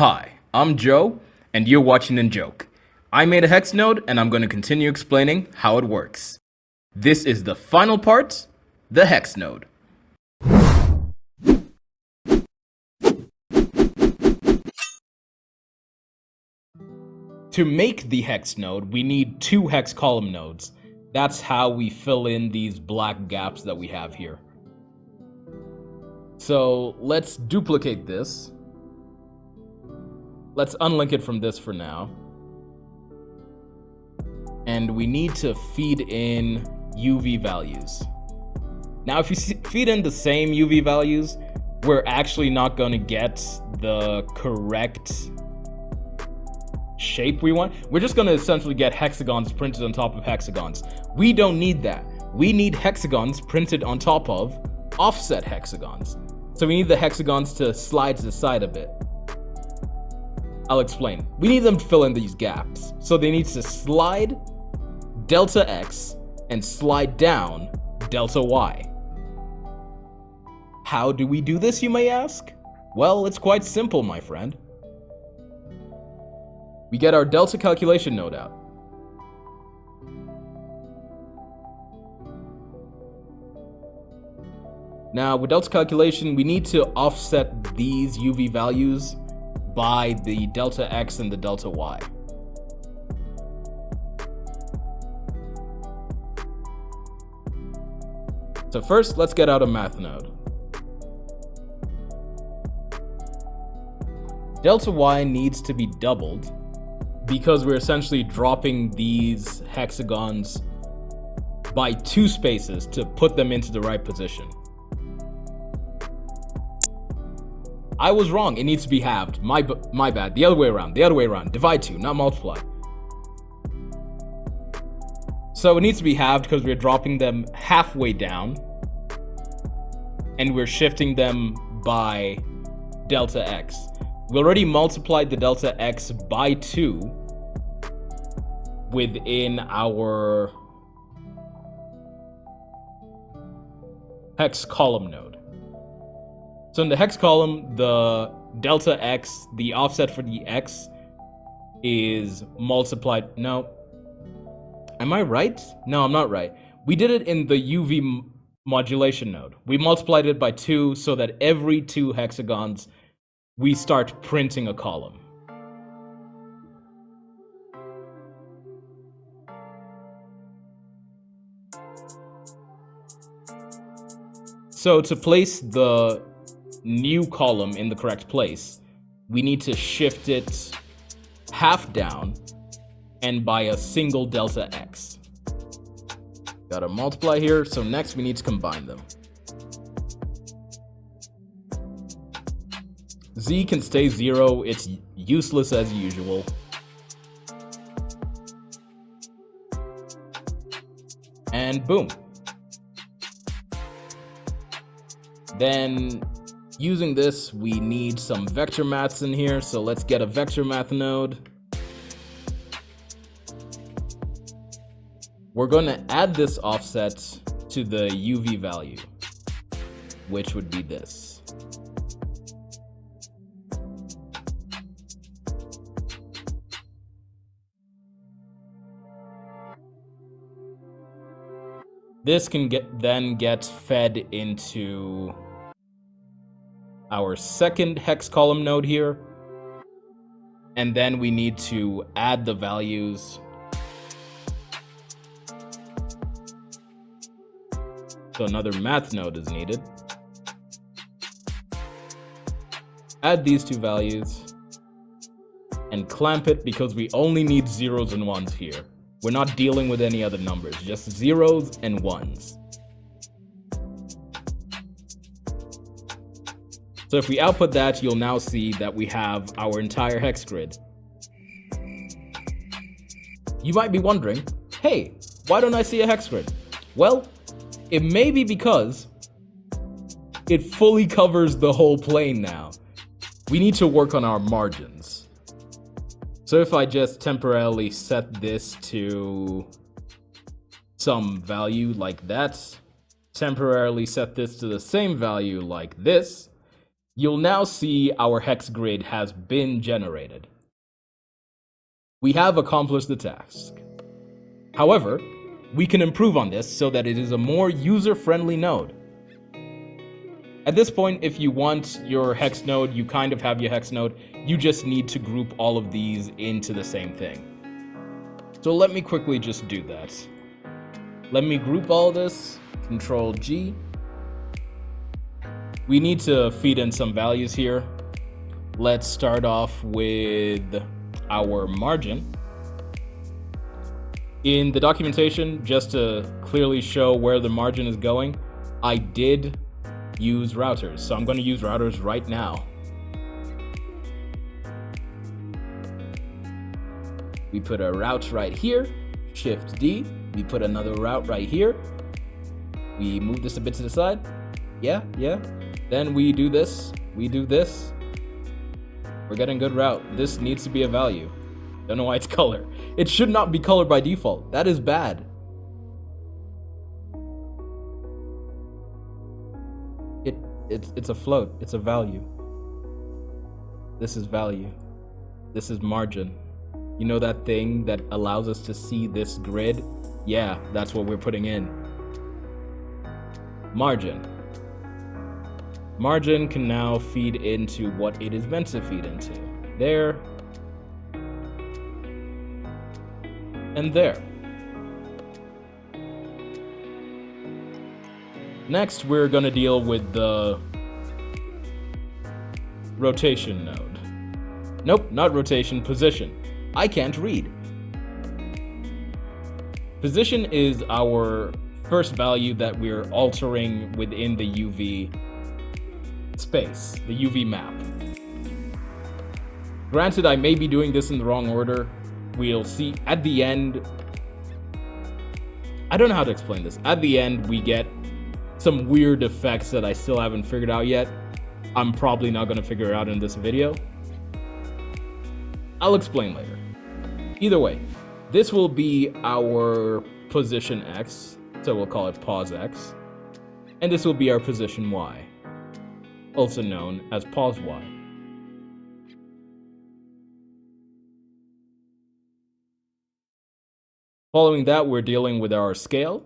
Hi, I'm Joe, and you're watching Joke. I made a hex node, and I'm going to continue explaining how it works. This is the final part, the hex node. To make the hex node, we need two hex column nodes. That's how we fill in these black gaps that we have here. So let's duplicate this. Let's unlink it from this for now. And we need to feed in UV values. Now, if you feed in the same UV values, we're actually not going to get the correct shape we want. We're just going to essentially get hexagons printed on top of hexagons. We don't need that. We need hexagons printed on top of offset hexagons. So we need the hexagons to slide to the side a bit. I'll explain. We need them to fill in these gaps. So they need to slide delta X and slide down delta Y. How do we do this, you may ask? Well, it's quite simple, my friend. We get our delta calculation node out. Now, with delta calculation, we need to offset these UV values by the delta X and the delta Y. So first, let's get out a math node. Delta Y needs to be doubled because we're essentially dropping these hexagons by 2 spaces to put them into the right position. I was wrong, it needs to be halved. My bad, the other way around, divide 2, not multiply. So it needs to be halved because we're dropping them halfway down and we're shifting them by delta X. We already multiplied the delta X by 2 within our hex column node. So in the hex column, the delta X, the offset for the X is multiplied. No. Am I right? No, I'm not right. We did it in the UV modulation node. We multiplied it by 2 so that every 2 hexagons, we start printing a column. So to place the new column in the correct place, we need to shift it half down and by a single delta X. Gotta multiply here, so next we need to combine them. Z can stay 0, it's useless as usual. And boom. Then, using this, we need some vector maths in here, so let's get a vector math node. We're going to add this offset to the UV value, which would be this. This can then get fed into our second hex column node here. And then we need to add the values. So another math node is needed. Add these 2 values and clamp it because we only need 0s and 1s here. We're not dealing with any other numbers, just 0s and 1s. So if we output that, you'll now see that we have our entire hex grid. You might be wondering, hey, why don't I see a hex grid? Well, it may be because it fully covers the whole plane now. We need to work on our margins. So if I just temporarily set this to some value like that, temporarily set this to the same value like this, You'll now see our hex grid has been generated. We have accomplished the task. However, we can improve on this so that it is a more user-friendly node. At this point, if you want your hex node, you kind of have your hex node. You just need to group all of these into the same thing. So let me quickly just do that. Let me group all this, Control G. We need to feed in some values here. Let's start off with our margin. In the documentation, just to clearly show where the margin is going, I did use routers. So I'm going to use routers right now. We put a route right here, Shift D. We put another route right here. We move this a bit to the side. Yeah. Then we do this. We do this. We're getting good route. This needs to be a value. Don't know why it's color. It should not be colored by default. That is bad. It's a float. It's a value. This is value. This is margin. You know that thing that allows us to see this grid? Yeah, that's what we're putting in. Margin. Margin can now feed into what it is meant to feed into. There. And there. Next, we're going to deal with the rotation node. Nope, not rotation, position. I can't read. Position is our first value that we're altering within the UV space, the UV map. Granted, I may be doing this in the wrong order. We'll see at the end. I don't know how to explain this. At the end, we get some weird effects that I still haven't figured out yet. I'm probably not going to figure it out in this video. I'll explain later. Either way, this will be our position X, so we'll call it pos X, and this will be our position Y, also known as pos Y. Following that, we're dealing with our scale.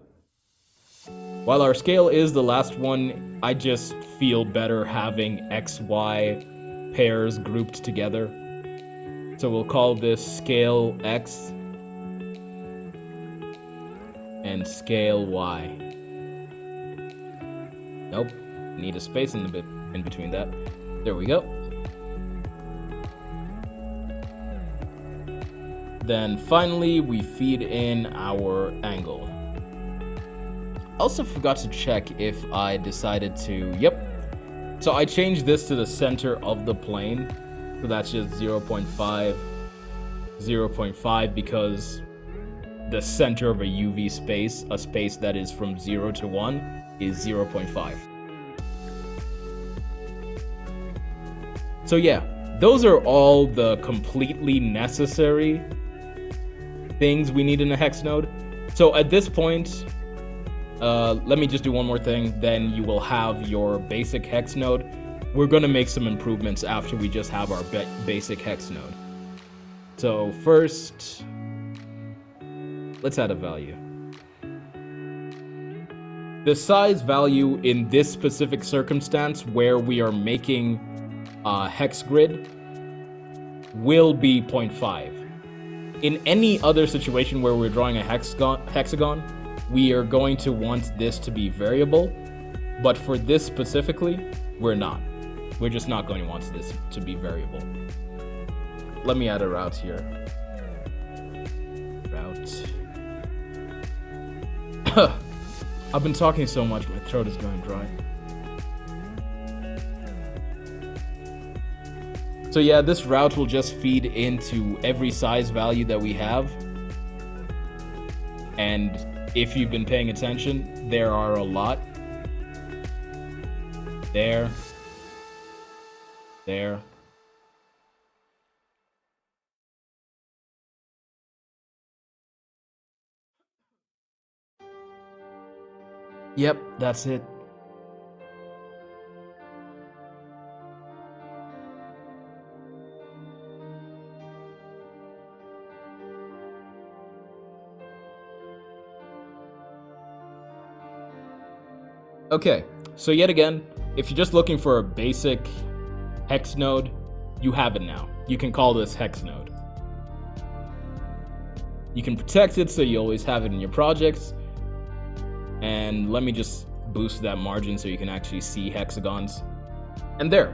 While our scale is the last one, I just feel better having XY pairs grouped together. So we'll call this scale X and scale Y. Nope, need a space in between that. There we go. Then finally, we feed in our angle. Also forgot to check if I decided to, yep. So I changed this to the center of the plane. So that's just 0.5, 0.5, because the center of a UV space, a space that is from 0 to 1, is 0.5. So yeah, those are all the completely necessary things we need in a hex node. So at this point, let me just do one more thing, then you will have your basic hex node. We're going to make some improvements after we just have our basic hex node. So first, let's add a value. The size value in this specific circumstance where we are making a hex grid will be 0.5. In any other situation where we're drawing a hexagon, we are going to want this to be variable, but for this specifically, we're not. We're just not going to want this to be variable. Let me add a route here. Route. I've been talking so much, my throat is going dry. So yeah, this route will just feed into every size value that we have. And if you've been paying attention, there are a lot. There. Yep, that's it. Okay, so yet again, if you're just looking for a basic hex node, you have it now. You can call this hex node. You can protect it so you always have it in your projects. And let me just boost that margin so you can actually see hexagons. And there,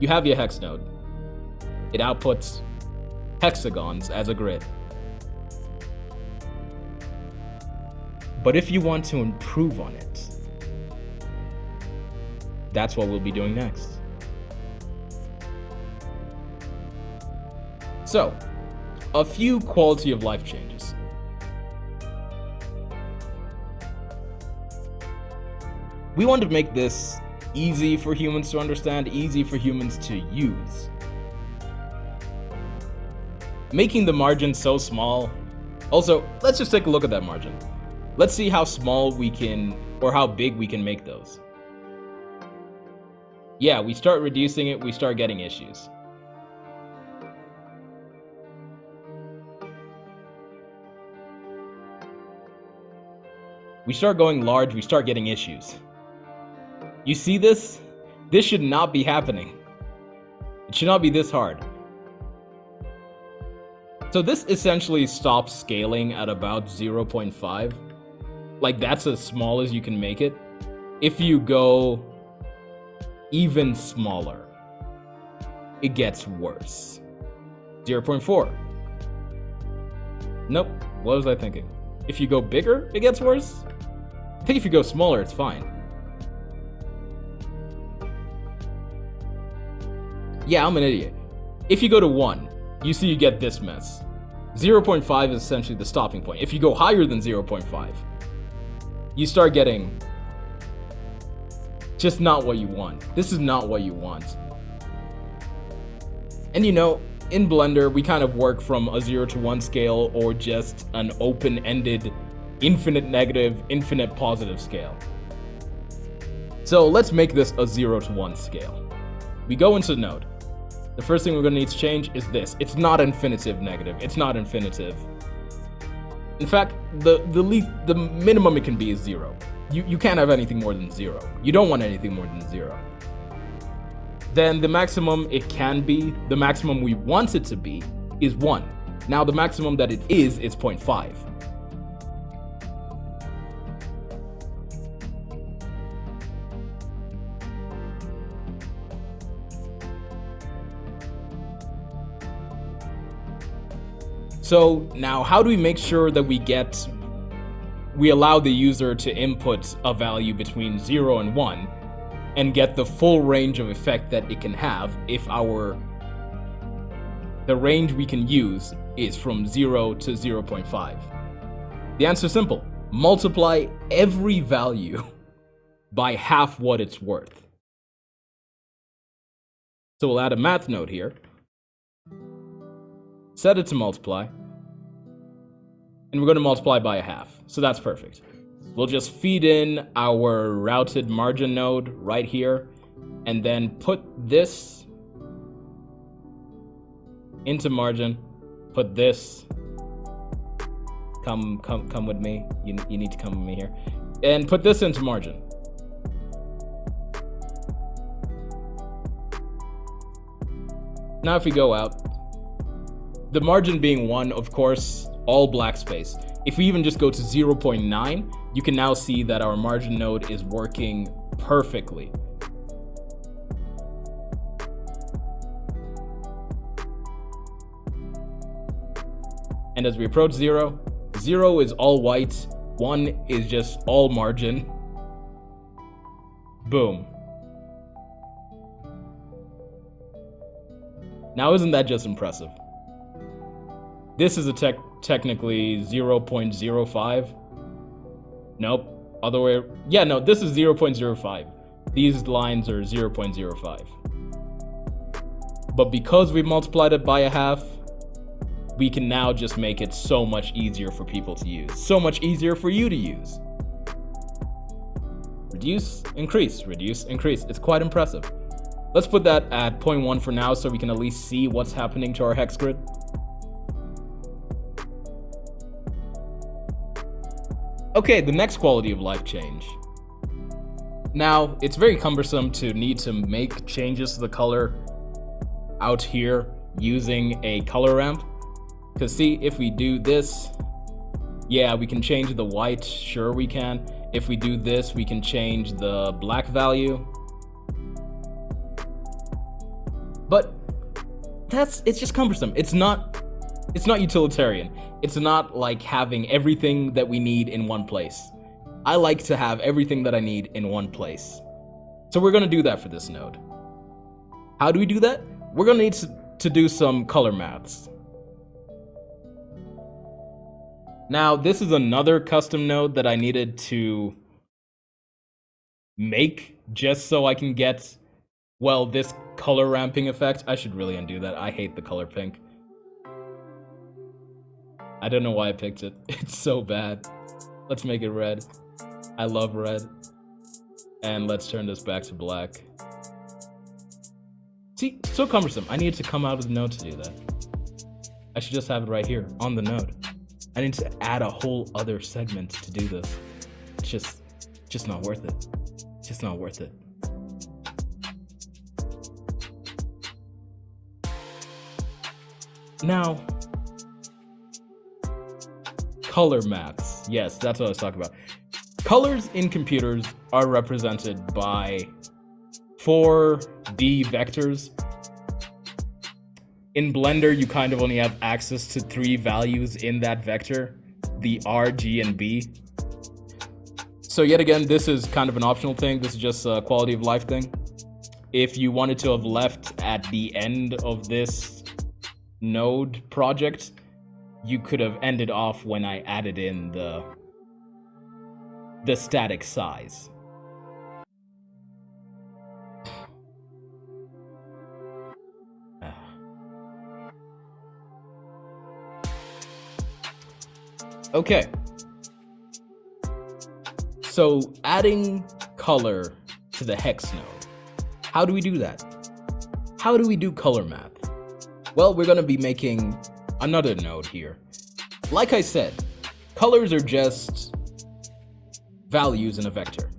you have your hex node. It outputs hexagons as a grid. But if you want to improve on it, that's what we'll be doing next. So, a few quality of life changes. We want to make this easy for humans to understand, easy for humans to use. Making the margin so small. Also, let's just take a look at that margin. Let's see how small we can, or how big we can make those. Yeah, we start reducing it, we start getting issues. We start going large, we start getting issues. You see this? This should not be happening. It should not be this hard. So this essentially stops scaling at about 0.5. Like, that's as small as you can make it. If you go even smaller, it gets worse. 0.4. Nope, what was I thinking? If you go bigger, it gets worse? I think if you go smaller, it's fine. Yeah, I'm an idiot. If you go to 1, you see you get this mess. 0.5 is essentially the stopping point. If you go higher than 0.5, you start getting just not what you want. This is not what you want. And you know, in Blender, we kind of work from a 0 to 1 scale or just an open-ended, infinite negative, infinite positive scale. So let's make this a 0 to 1 scale. We go into node. The first thing we're going to need to change is this. It's not infinitive negative. It's not infinitive. In fact, the minimum it can be is 0. You can't have anything more than 0. You don't want anything more than 0. Then the maximum it can be, the maximum we want it to be, is 1. Now the maximum that it is 0.5. So now how do we make sure that we allow the user to input a value between 0 and 1 and get the full range of effect that it can have if the range we can use is from 0 to 0.5? The answer is simple. Multiply every value by half what it's worth. So we'll add a math node here. Set it to multiply. And we're going to multiply by a half. So that's perfect. We'll just feed in our routed margin node right here, and then put this into margin. Put this. Come with me. You need to come with me here. And put this into margin. Now if we go out, the margin being 1, of course, all black space. If we even just go to 0.9, you can now see that our margin node is working perfectly. And as we approach 0, 0 is all white, 1 is just all margin. Boom. Now isn't that just impressive? This is a technically 0.05. Nope, other way. Yeah, no, this is 0.05. These lines are 0.05. But because we multiplied it by a half, we can now just make it so much easier for people to use. So much easier for you to use. Reduce, increase, reduce, increase. It's quite impressive. Let's put that at 0.1 for now so we can at least see what's happening to our hex grid. Okay, the next quality of life change Now, it's very cumbersome to need to make changes to the color out here using a color ramp. Because see, if we do this, yeah, we can change the white, sure we can. If we do this, we can change the black value. But it's just cumbersome. It's not utilitarian. It's not like having everything that we need in one place. I like to have everything that I need in one place. So we're gonna do that for this node. How do we do that? We're gonna need to do some color maths. Now, this is another custom node that I needed to make just so I can get, well, this color ramping effect. I should really undo that. I hate the color pink. I don't know why I picked it. It's so bad. Let's make it red. I love red. And let's turn this back to black. See, so cumbersome. I need to come out of the node to do that. I should just have it right here on the node. I need to add a whole other segment to do this. It's just not worth it. It's just not worth it. Now, color maths. Yes, that's what I was talking about. Colors in computers are represented by 4D vectors. In Blender, you kind of only have access to 3 values in that vector, the R, G, and B. So yet again, this is kind of an optional thing. This is just a quality of life thing. If you wanted to have left at the end of this node project, you could have ended off when I added in the static size. Okay. So adding color to the hex node. How do we do that? How do we do color math? Well, we're gonna be making another node here. Like I said, colors are just values in a vector.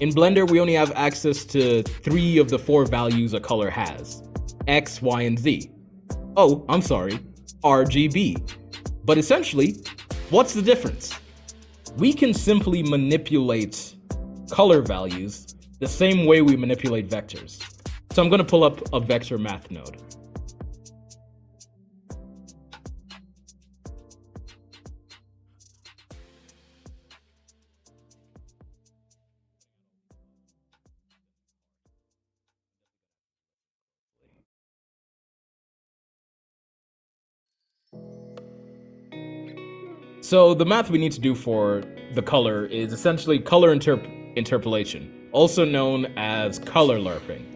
In Blender, we only have access to 3 of the 4 values a color has. X, Y, and Z. Oh, I'm sorry, RGB. But essentially, what's the difference? We can simply manipulate color values the same way we manipulate vectors. So I'm gonna pull up a vector math node. So the math we need to do for the color is essentially color interpolation, also known as color LARPing.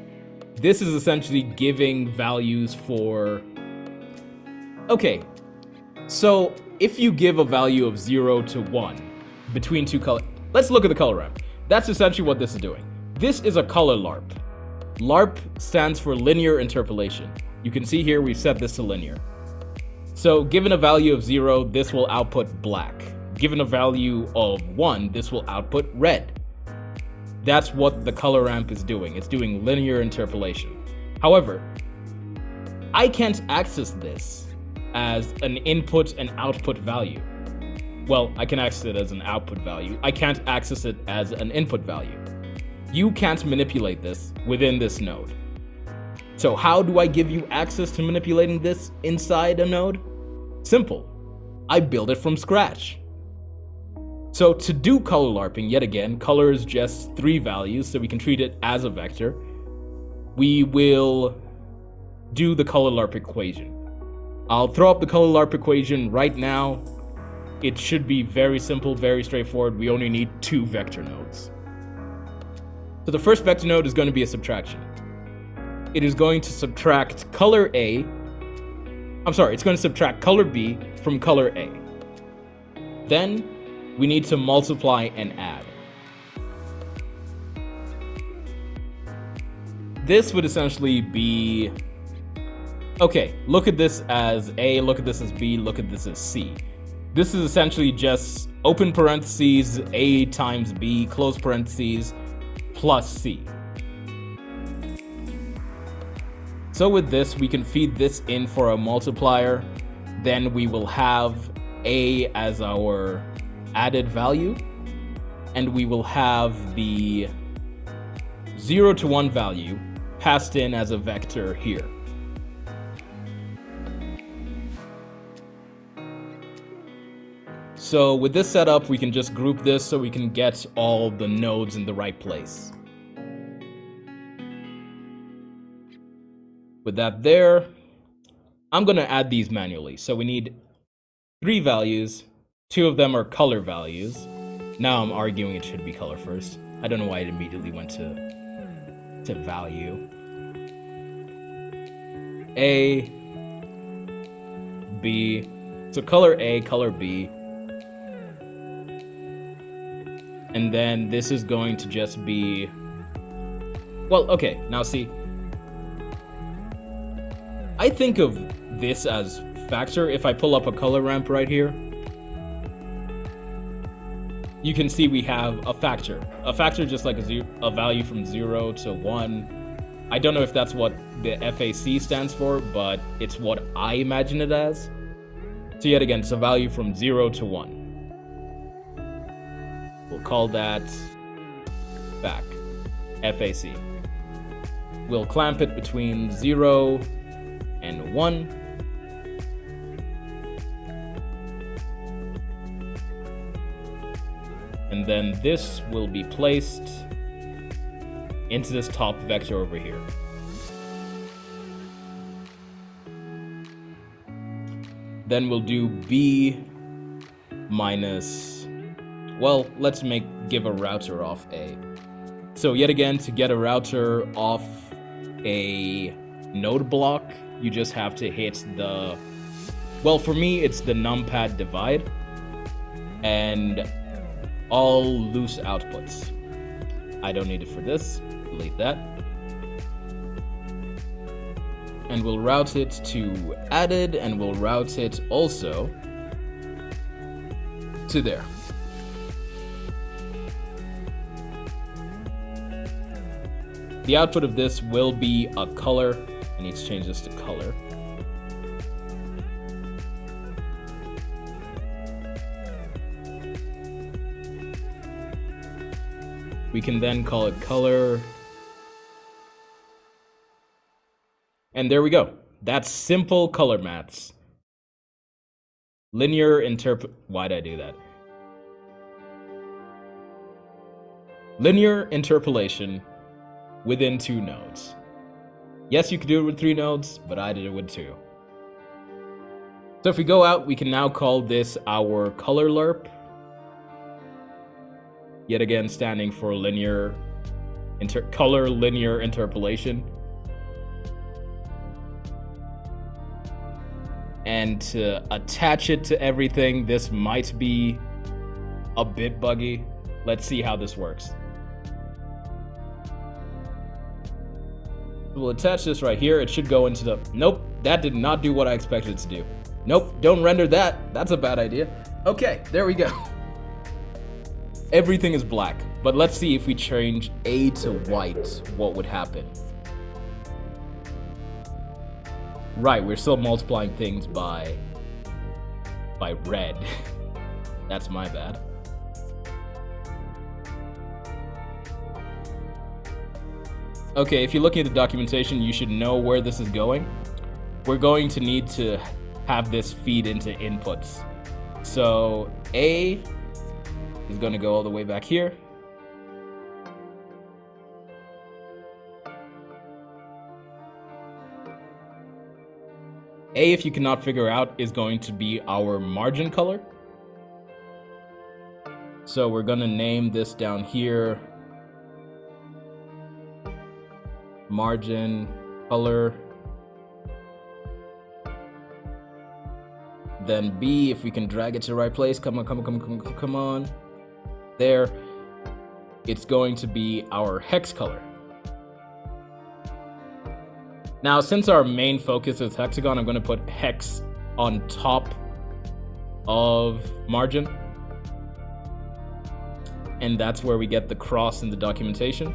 This is essentially giving values for... Okay, so if you give a value of 0 to 1 between 2 colors... Let's look at the color ramp. That's essentially what this is doing. This is a color LARP. LARP stands for linear interpolation. You can see here we set this to linear. So given a value of 0, this will output black. Given a value of 1, this will output red. That's what the color ramp is doing. It's doing linear interpolation. However, I can't access this as an input and output value. Well, I can access it as an output value. I can't access it as an input value. You can't manipulate this within this node. So how do I give you access to manipulating this inside a node? Simple. I build it from scratch. So to do color LARPing, yet again, color is just 3 values, so we can treat it as a vector. We will do the color LARP equation. I'll throw up the color LARP equation right now. It should be very simple, very straightforward. We only need 2 vector nodes. So the first vector node is going to be a subtraction. It is going to subtract color A. I'm sorry, it's going to subtract color B from color A. Then we need to multiply and add. This would essentially be, okay, look at this as A, look at this as B, look at this as C. This is essentially just open parentheses, A times B, close parentheses, plus C. So with this, we can feed this in for a multiplier. Then we will have A as our added value, and we will have the 0 to 1 value passed in as a vector here. So with this setup, we can just group this so we can get all the nodes in the right place. With that there, I'm gonna add these manually. So we need 3 values, 2 of them are color values. Now I'm arguing it should be color first. I don't know why it immediately went to value. A, B, so color A, color B. And then this is going to just be, well, okay, now see, I think of this as factor. If I pull up a color ramp right here, you can see we have a factor. A factor just like a value from 0 to 1. I don't know if that's what the FAC stands for, but it's what I imagine it as. So yet again, it's a value from 0 to 1. We'll call that FAC. We'll clamp it between 0 and 1. And then this will be placed into this top vector over here. Then we'll do B minus, well, let's give a router off A. So yet again, to get a router off a node block, you just have to hit the, well, for me, it's the numpad divide and all loose outputs. I don't need it for this, delete that. And we'll route it to added, and we'll route it also to there. The output of this will be a color. I need to change this to color. We can then call it color. And there we go. That's simple color maths. Linear why'd I do that? Linear interpolation within 2 nodes. Yes, you could do it with 3 nodes, but I did it with 2. So if we go out, we can now call this our color lerp. Yet again, standing for color linear interpolation. And to attach it to everything, this might be a bit buggy. Let's see how this works. We'll attach this right here. It should go into the, nope, that did not do what I expected it to do. Nope, don't render that. That's a bad idea. Okay, there we go. Everything is black, but let's see if we change A to white, what would happen. Right, we're still multiplying things by red. That's my bad. Okay, if you're looking at the documentation, you should know where this is going. We're going to need to have this feed into inputs. So A is going to go all the way back here. A, if you cannot figure out, is going to be our margin color. So we're going to name this down here margin color. Then B, if we can drag it to the right place, come on. There, it's going to be our hex color. Now, since our main focus is hexagon, I'm going to put hex on top of margin. And that's where we get the cross in the documentation.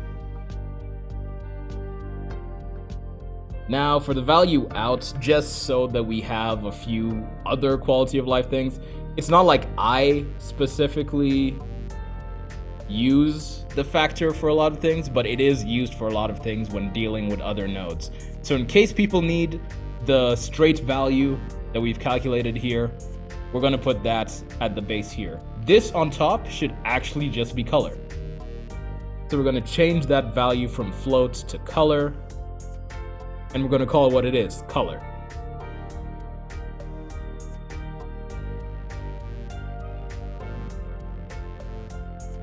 Now for the value out, just so that we have a few other quality of life things, it's not like I specifically use the factor for a lot of things, but it is used for a lot of things when dealing with other nodes. So in case people need the straight value that we've calculated here, we're going to put that at the base here. This on top should actually just be color. So we're going to change that value from float to color, and we're going to call it what it is, color.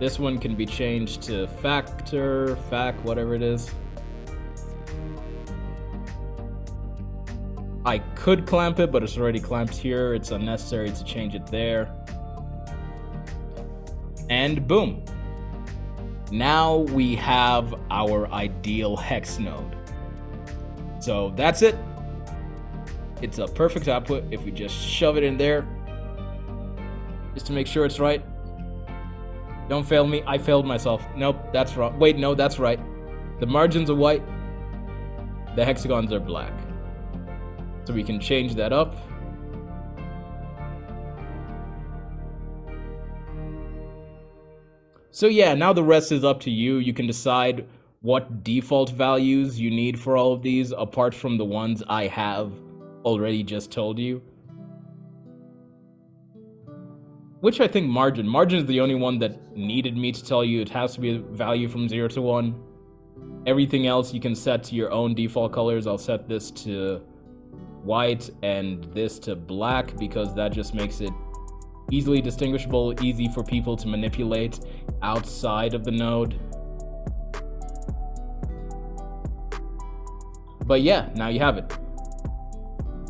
This one can be changed to factor, fac, whatever it is. I could clamp it, but it's already clamped here. It's unnecessary to change it there. And boom. Now we have our ideal hex node. So that's it. It's a perfect output if we just shove it in there, just to make sure it's right. Don't fail me. I failed myself. Nope, that's wrong. Wait, no, that's right. The margins are white. The hexagons are black. So we can change that up. So yeah, now the rest is up to you. You can decide what default values you need for all of these, apart from the ones I have already just told you. Which I think margin is the only one that needed me to tell you it has to be a value from 0 to 1. Everything else you can set to your own default colors. I'll set this to white and this to black because that just makes it easily distinguishable, easy for people to manipulate outside of the node. But yeah, now you have it.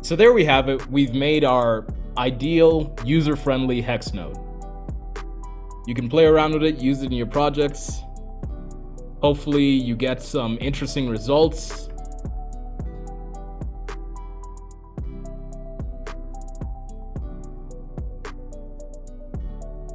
So there we have it. We've made our ideal user-friendly hex node. You can play around with it, use it in your projects. Hopefully you get some interesting results.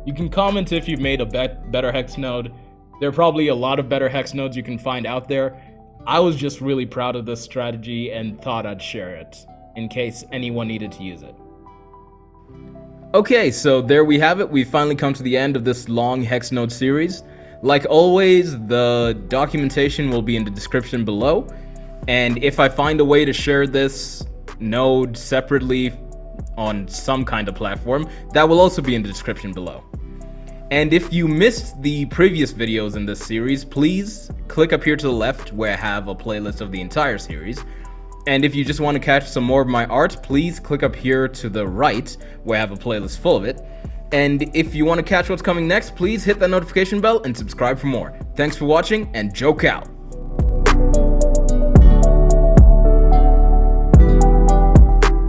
You can comment if you've made a better hex node. There are probably a lot of better hex nodes you can find out there. I was just really proud of this strategy and thought I'd share it in case anyone needed to use it. Okay, so there we have it. We've finally come to the end of this long hex node series. Like always, the documentation will be in the description below. And if I find a way to share this node separately on some kind of platform, that will also be in the description below. And if you missed the previous videos in this series, please click up here to the left where I have a playlist of the entire series. And if you just want to catch some more of my art, please click up here to the right where I have a playlist full of it. And if you want to catch what's coming next, please hit that notification bell and subscribe for more. Thanks for watching, and joke out!